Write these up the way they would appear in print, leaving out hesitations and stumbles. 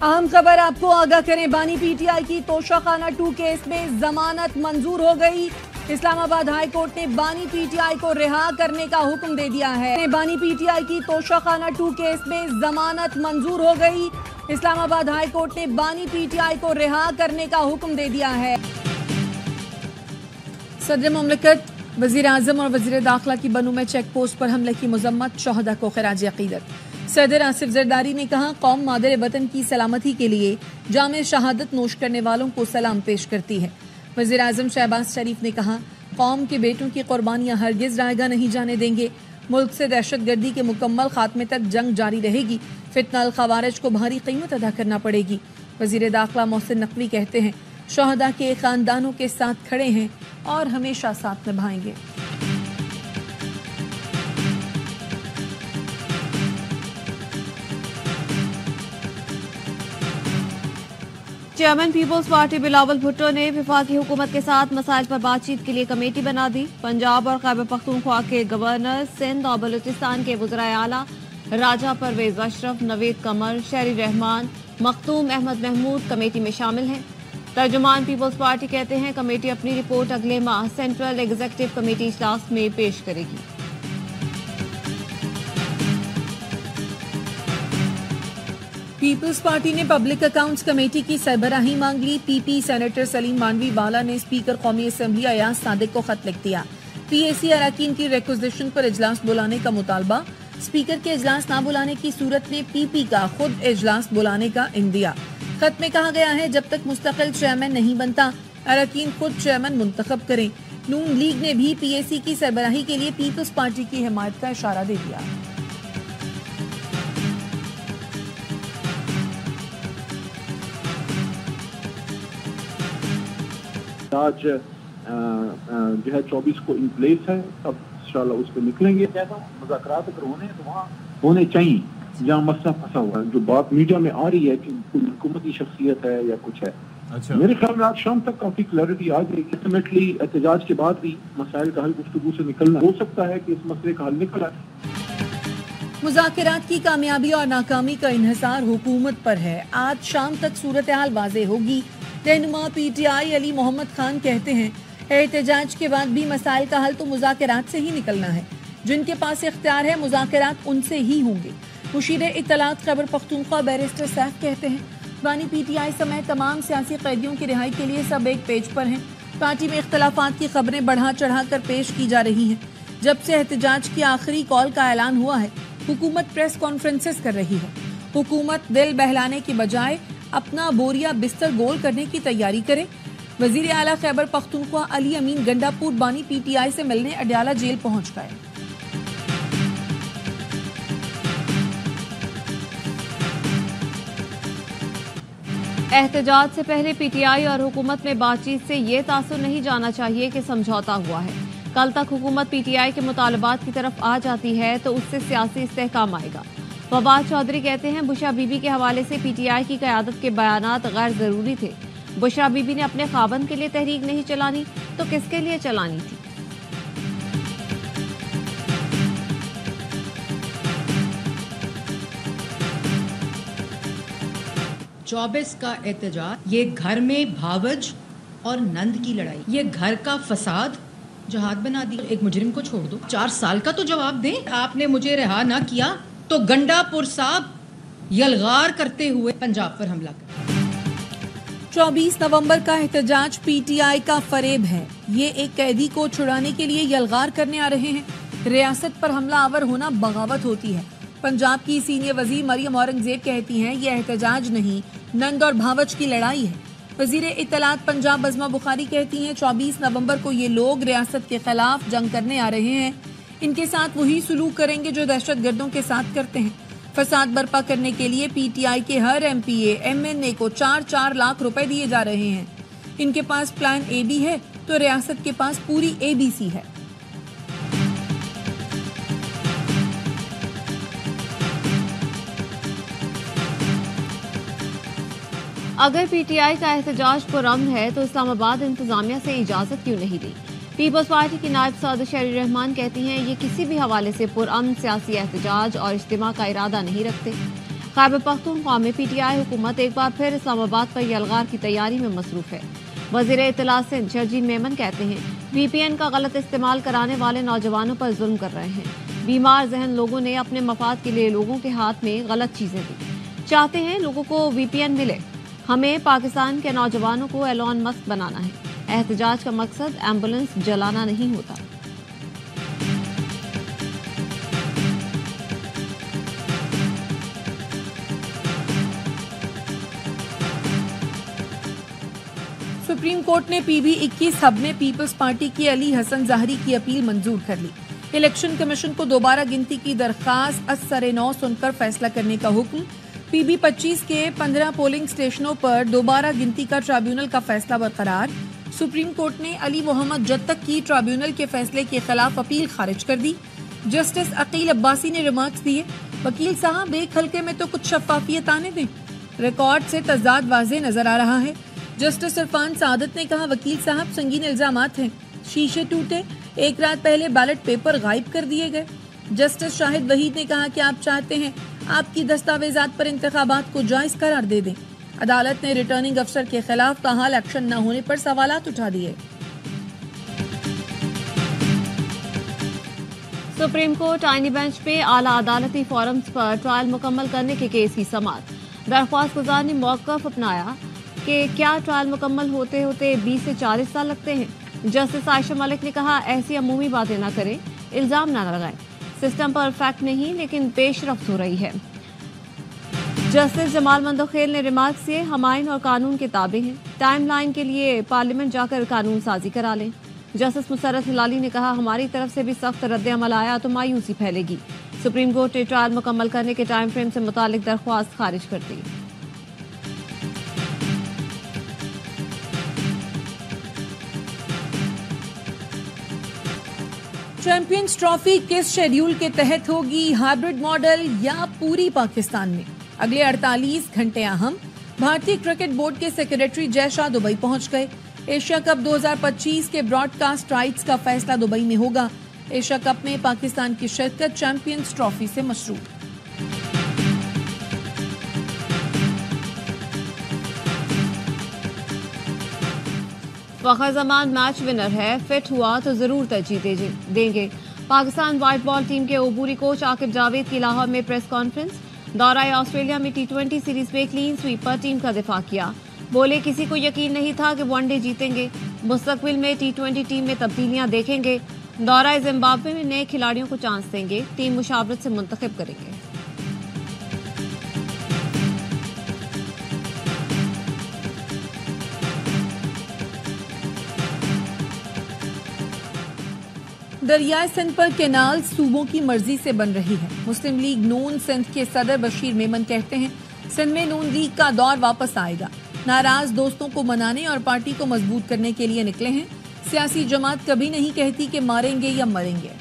अहम खबर आपको आगाह करें, बानी पीटीआई की तोशाखाना 2 केस में जमानत मंजूर हो गई। इस्लामाबाद हाई कोर्ट ने बानी पीटीआई को रिहा करने का हुक्म दे दिया है। बानी पीटीआई की तोशाखाना 2 केस में जमानत मंजूर हो गई। इस्लामाबाद हाई कोर्ट ने बानी पीटीआई को रिहा करने का हुक्म दे दिया है। सदर मुमलिकत, वजीर आजम और वजीर दाखिला की बनू में चेक पोस्ट पर हमले की मजम्मत, शहदा को खिराज अकीदत। सदर आसिफ जरदारी ने कहा, कौम मादर वतन की सलामती के लिए जामे शहादत नोश करने वालों को सलाम पेश करती है। वजीर आजम शहबाज शरीफ ने कहा, कौम के बेटों की कुर्बानियां हरगिज रायगा नहीं जाने देंगे। मुल्क से दहशत गर्दी के मुकम्मल खात्मे तक जंग जारी रहेगी। फितना अल खवारिज को भारी कीमत अदा करना पड़ेगी। वजीर दाखिला मोहसिन नकवी कहते हैं, शहदा के खानदानों के साथ खड़े हैं और हमेशा साथ निभाएंगे। Chairman Peoples Party Bilawal Bhutto ने वफाकी हुकूमत के साथ मसाइल पर बातचीत के लिए कमेटी बना दी। पंजाब और खैबर पख्तूनख्वा के गवर्नर, सिंध और बलूचिस्तान के वज़राए आला राजा परवेज अशरफ, नवीद कमर, शहरी रहमान, मखतूम अहमद महमूद कमेटी में शामिल हैं। तर्जुमान पीपल्स पार्टी कहते हैं, कमेटी अपनी रिपोर्ट अगले माह सेंट्रल एग्जीक्यूटिव कमेटी इजलास में पेश करेगी। पीपल्स पार्टी ने पब्लिक अकाउंट्स कमेटी की सरबराही मांग ली। पीपी सेनेटर सलीम मानवी बाला ने स्पीकर कौमी असम्बली अयाज सादिक को खत लिख दिया। पीएसी अरकान की रिक्विजिशन पर इजलास बुलाने का मुतालबा। स्पीकर के इजलास न बुलाने की सूरत में पीपी का खुद इजलास बुलाने का इंदिया। खत में कहा गया है, जब तक मुस्तकिल चेयरमैन नहीं बनता, अरकान खुद चेयरमैन मुंतखब करें। नून लीग ने भी पीएसी की सरबराही के लिए पीपल्स पार्टी की हिमायत का इशारा दे दिया। आज जो है 24 को इन प्लेस है, अब इंशाल्लाह उस पर निकलेंगे। मुज़ाकरात अगर होने तो वहाँ होने चाहिए जहाँ मसला फंसा हुआ है। जो बात मीडिया में आ रही है कि कोई हुकूमती शख्सियत है या कुछ है, अच्छा, मेरे ख्याल में आज शाम तक काफी क्लैरिटी आ जाएगी। अल्टीमेटली एहतजाज के बाद भी मसाइल का हल गुफ्तगू से निकलना हो सकता है कि इस मसले का हल निकल आए। मुज़ाकरात की कामयाबी और नाकामी का इन्हिसार हुकूमत पर है। आज शाम तक सूरत हाल वाज़ेह होगी। रहनुमा पीटीआई अली मोहम्मद खान कहते हैं, एहतजाज के बाद भी मसाइल का हल तो मुज़ाकरात से ही निकलना है। जिनके पास इख्तियार है, मुज़ाकरात उनसे ही होंगे। मुशीर इत्तलात खैबर पख्तूनख्वा बैरिस्टर सैफ कहते हैं, बानी पीटीआई समेत तमाम सियासी कैदियों की रिहाई के लिए सब एक पेज पर हैं। पार्टी में इख्तलाफात की खबरें बढ़ा चढ़ा कर पेश की जा रही हैं। जब से एहतजाज की आखिरी कॉल का ऐलान हुआ है, हुकूमत प्रेस कॉन्फ्रेंसेस कर रही है। हुकूमत दिल बहलाने की बजाय अपना बोरिया बिस्तर गोल करने की तैयारी करे। वजीर आला खैबर पख्तूनख्वा अली अमीन गंडापुर बानी पीटीआई से मिलने अडयाला जेल पहुंच गए। एहतजाज से पहले पीटीआई और हुकूमत में बातचीत से ये तासुर नहीं जाना चाहिए कि समझौता हुआ है। कल तक हुकूमत पीटीआई के मुतालबात की तरफ आ जाती है तो उससे सियासी इस्तेहकाम आएगा। फवाद चौधरी कहते हैं, बुशरा बीबी के हवाले से पीटीआई की क़यादत के बयानात गैर ज़रूरी थे। बुशरा बीबी ने अपने खाबन के लिए तहरीक नहीं चलानी तो किसके लिए चलानी थी। चौबीस का एहतजाज, ये घर में भावज और नंद की लड़ाई, ये घर का फसाद जहाद बना दी। एक मुजरिम को छोड़ दो, 4 साल का तो जवाब दें। आपने मुझे रिहा ना किया तो गंडापुर साहब यलगार करते हुए पंजाब पर हमला कर। 24 नवंबर का एहतजाज पीटीआई का फरेब है। ये एक कैदी को छुड़ाने के लिए यलगार करने आ रहे हैं। रियासत पर हमला आवर होना बगावत होती है। पंजाब की सीनियर वजीर मरियम औरंगजेब कहती हैं, ये एहतजाज नहीं, नंद और भावच की लड़ाई है। वजीर इत्तलात पंजाब बज़मा बुखारी कहती हैं, 24 नवंबर को ये लोग रियासत के खिलाफ जंग करने आ रहे हैं। इनके साथ वही सुलूक करेंगे जो दहशत गर्दों के साथ करते हैं। फसाद बर्पा करने के लिए पीटीआई के हर एमपीए एमएनए को 4-4 लाख रुपए दिए जा रहे हैं। इनके पास प्लान ए भी है तो रियासत के पास पूरी एबीसी है। अगर पीटीआई का एहतजाज पुरअमन है तो इस्लामाबाद इंतजामिया से इजाजत क्यों नहीं दी। पीपल्स पार्टी की नायब सदर शहरी रहमान कहती हैं, ये किसी भी हवाले से पुरअमन सियासी एहतजाज और इज्तिमा का इरादा नहीं रखते। खैबर पख्तूनख्वा में PTI हुकूमत एक बार फिर इस्लामाबाद पर यलगार की तैयारी में मसरूफ है। वज़ीर इत्तला सिंध शर्जील मेमन कहते हैं VPN का गलत इस्तेमाल कराने वाले नौजवानों पर जुल्म कर रहे हैं। बीमार जहन लोगों ने अपने मफाद के लिए लोगों के हाथ में गलत चीजें दी। चाहते हैं लोगों को VPN मिले। हमें पाकिस्तान के नौजवानों को एलॉन मस्क बनाना है। एहतजाज का मकसद एम्बुलेंस जलाना नहीं होता। सुप्रीम कोर्ट ने PB21 हब में पीपल्स पार्टी की अली हसन ज़ाहरी की अपील मंजूर कर ली। इलेक्शन कमीशन को दोबारा गिनती की दरख्वास्त असर-ए-नौ सुनकर फैसला करने का हुक्म। PB25 के 15 पोलिंग स्टेशनों पर दोबारा गिनती का ट्राइब्यूनल का फैसला बरकरार। सुप्रीम कोर्ट ने अली मोहम्मद जत्तक की ट्राइब्यूनल के फैसले के खिलाफ अपील खारिज कर दी। जस्टिस अकील अब्बासी ने रिमार्क्स दिए, वकील साहब एक हल्के में तो कुछ शफाफियत आने दें। रिकॉर्ड से तजाद वाज़े नजर आ रहा है। जस्टिस इरफान सादत ने कहा, वकील साहब संगीन इल्जामात हैं, शीशे टूटे, एक रात पहले बैलेट पेपर गायब कर दिए गए। जस्टिस शाहिद वहीद ने कहा कि आप चाहते हैं आपकी दस्तावेजात पर इंतखाबात को जायज करार दे दें। अदालत ने रिटर्निंग अफसर के खिलाफ ताहाल एक्शन न होने पर सवालात उठा दिए। सुप्रीम कोर्ट आईनी बेंच पे आला अदालती फोरम्स पर ट्रायल मुकम्मल करने के केस की समाअत। दरख्वास्त गुजार ने मौक़िफ़ अपनाया कि क्या ट्रायल मुकम्मल होते होते 20 से 40 साल लगते हैं। जस्टिस आयशा मलिक ने कहा, ऐसी अमूमी बातें न करें, इल्जाम न लगाएं। सिस्टम परफेक्ट नहीं लेकिन पेशरफ्त हो रही है। जस्टिस जमाल मंदोखेल ने रिमार्क्स किए, हम आइन और कानून के ताबे हैं, टाइम लाइन के लिए पार्लियामेंट जाकर कानून साजी करा लें। जस्टिस मुसर्रत हिलाली ने कहा, हमारी तरफ से भी सख्त रद्द अमल आया तो मायूसी फैलेगी। सुप्रीम कोर्ट ने ट्रायल मुकम्मल करने के टाइम फ्रेम से मुतालिक दरख्वास्त खारिज कर दी। चैंपियंस ट्रॉफी किस शेड्यूल के तहत होगी, हाइब्रिड मॉडल या पूरी पाकिस्तान में? अगले 48 घंटे अहम। भारतीय क्रिकेट बोर्ड के सेक्रेटरी जय शाह दुबई पहुंच गए। एशिया कप 2025 के ब्रॉडकास्ट राइट्स का फैसला दुबई में होगा। एशिया कप में पाकिस्तान की शिरकत चैंपियंस ट्रॉफी से मशरूत। फ़खर ज़मान मैच विनर है, फिट हुआ तो जरूर तरजीह देंगे। पाकिस्तान व्हाइट बॉल टीम के अबूरी कोच आकिब जावेद की लाहौर में प्रेस कॉन्फ्रेंस। दौरा ऑस्ट्रेलिया में T20 सीरीज में क्लीन स्वीप पर टीम का दिफा किया। बोले, किसी को यकीन नहीं था कि वनडे जीतेंगे, मुस्तकबिल में T20 टीम में तब्दीलियां देखेंगे। दौरा जिम्बाब्वे में नए खिलाड़ियों को चांस देंगे, टीम मुशावरत से मुंतखब करेंगे। दरियाए सिंध पर कैनाल सूबों की मर्जी से बन रही है। मुस्लिम लीग नून सिंध के सदर बशीर मेमन कहते हैं, सिंध में नून लीग का दौर वापस आएगा। नाराज दोस्तों को मनाने और पार्टी को मजबूत करने के लिए निकले हैं। सियासी जमात कभी नहीं कहती कि मारेंगे या मरेंगे।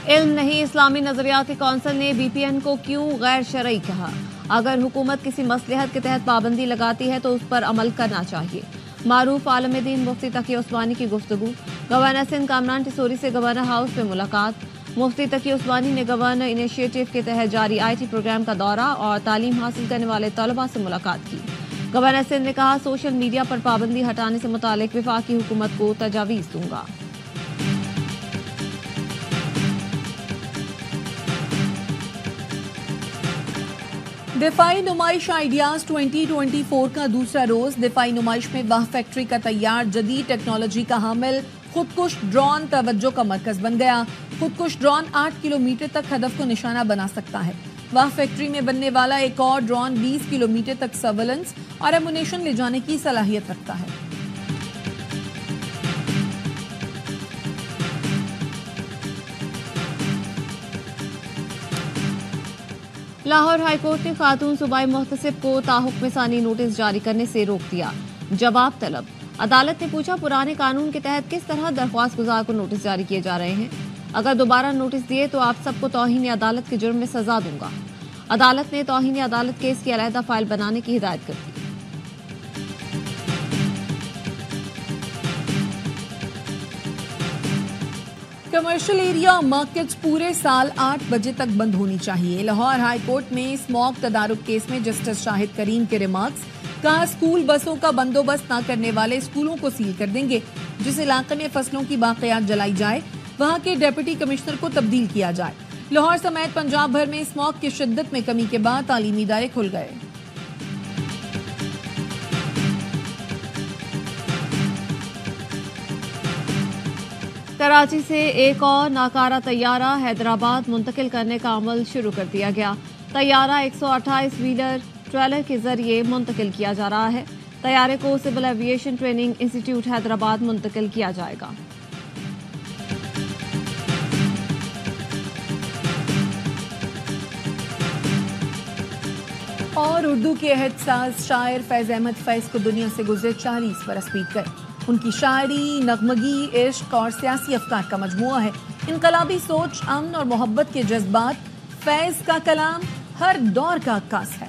इल्म नहीं, इस्लामी नजरियाती कौंसिल ने VPN को क्यों गैर शरई कहा। अगर हुकूमत किसी मसलहत के तहत पाबंदी लगाती है तो उस पर अमल करना चाहिए। मारूफ आलम दीन मुफ्ती तकी उस्मानी की गुफ्तगू। गवर्नर सिंध कामरान टिसोरी से गवर्नर हाउस में मुलाकात। मुफ्ती तकी उस्मानी ने गवर्नर इनिशिएटिव के तहत जारी IT प्रोग्राम का दौरा और तालीम हासिल करने वाले तलबा से मुलाकात की। गवर्नर सिंध ने कहा, सोशल मीडिया पर पाबंदी हटाने से मुतालिक वफाकी हुकूमत को तजावीज़ दूंगा। दिफाई नुमाइश आइडियाज 2024 का दूसरा रोज। दिफाई नुमाइश में वाह फैक्ट्री का तैयार जदीद टेक्नोलॉजी का हामिल खुदकुश ड्रोन तवज्जो का मरकज बन गया। खुदकुश ड्रोन 8 किलोमीटर तक हदफ को निशाना बना सकता है। वाह फैक्ट्री में बनने वाला एक और ड्रोन 20 किलोमीटर तक सर्वेलेंस और एमुनेशन ले जाने की सलाहियत रखता है। लाहौर हाईकोर्ट ने खातून सूबाई मुहतसिब को ताहुक्म सानी नोटिस जारी करने से रोक दिया। जवाब तलब। अदालत ने पूछा, पुराने कानून के तहत किस तरह दरख्वास्त गुजार को नोटिस जारी किए जा रहे हैं। अगर दोबारा नोटिस दिए तो आप सबको तौहीन अदालत के जुर्म में सजा दूंगा। अदालत ने तौहीन अदालत केस की अलहदा फाइल बनाने की हिदायत कर दी। کمرشل ایریا مارکیٹس پورے سال 8 بجے تک بند ہونی چاہیے. لاہور ہائی کورٹ میں اسموک تدارک کیس میں جسٹس شاہد کریم کے ریمارکس. کہا اسکول بسوں کا بندوبست نہ کرنے والے اسکولوں کو سیل کر دیں گے. جس علاقے میں فصلوں کی باقیات جلائی جائے وہاں کے ڈپٹی کمشنر کو تبدیل کیا جائے. لاہور سمیت پنجاب بھر میں اسموک کی شدت میں کمی کے بعد تعلیمی ادارے کھل گئے. کراچی سے ایک اور ناکارہ طیارہ حیدرآباد منتقل کرنے کا عمل شروع کر دیا گیا. طیارہ 128 ویلر ٹریلر کے ذریعے منتقل کیا جا رہا ہے. طیارے کو سول ایویشن ٹریننگ انسٹی ٹیوٹ حیدرآباد منتقل کیا جائے گا. اور اردو کے عہد ساز شاعر فیض احمد فیض کو دنیا سے گزرے 40 برس بیت گئے. ان کی شاعری نغمگی عشق اور سیاسی افکار کا مجموعہ ہے. انقلابی سوچ، امن اور محبت کے جذبات. فیض کا کلام ہر دور کا عکاس ہے.